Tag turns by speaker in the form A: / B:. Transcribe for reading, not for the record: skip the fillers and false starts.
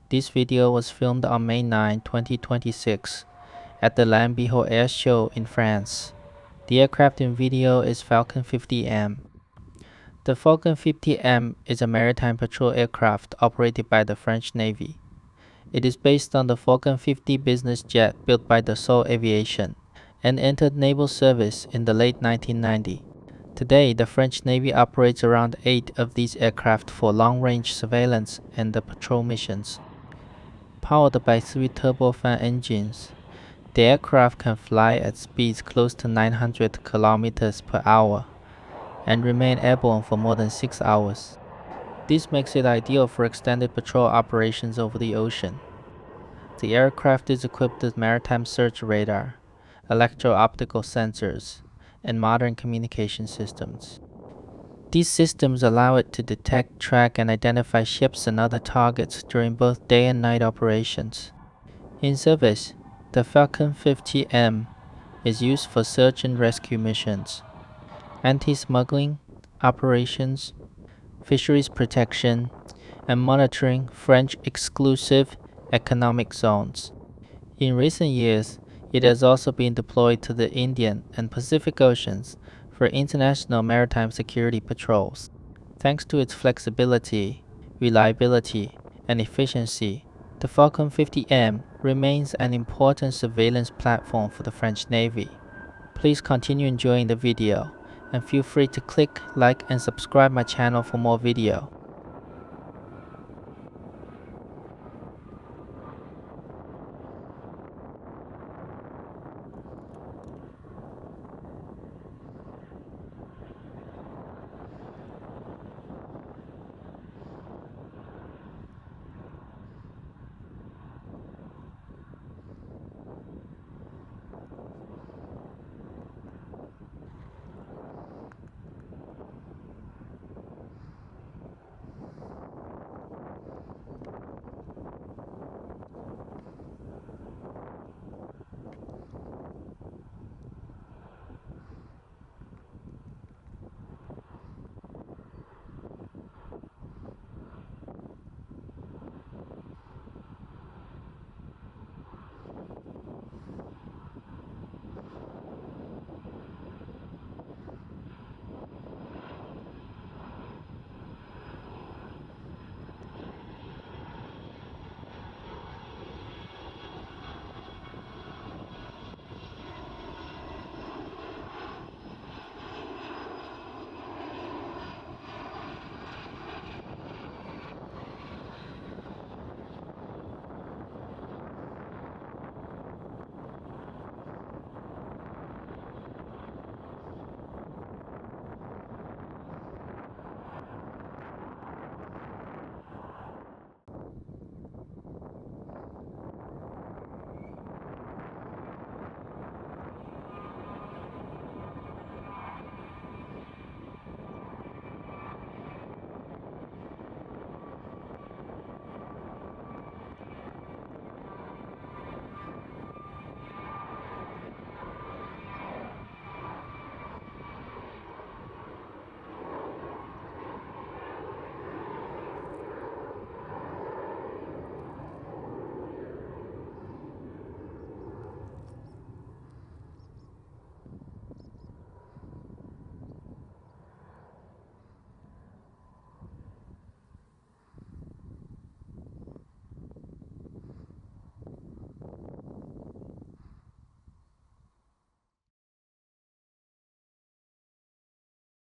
A: This video was filmed on May 9, 2026 at the Lann-Bihoué Air Show in France. The aircraft in video is Falcon 50M. The Falcon 50M is a maritime patrol aircraft operated by the French Navy. It is based on the Falcon 50 business jet built by Dassault Aviation and entered naval service in the late 1990s. Today, the French Navy operates around 8 of these aircraft for long-range surveillance and patrol missions. Powered by 3 turbofan engines, the aircraft can fly at speeds close to 900 km per hour and remain airborne for more than 6 hours. This makes it ideal for extended patrol operations over the ocean. The aircraft is equipped with maritime search radar, electro-optical sensors, and modern communication systems. These systems allow it to detect, track, and identify ships and other targets during both day and night operations. In service, the Falcon 50M is used for search and rescue missions, anti-smuggling operations, fisheries protection, and monitoring French exclusive economic zones. In recent years, it has also been deployed to the Indian and Pacific Oceans for international maritime security patrols. Thanks to its flexibility, reliability, and efficiency, the Falcon 50M remains an important surveillance platform for the French Navy. Please continue enjoying the video, and feel free to click, like, and subscribe my channel for more video.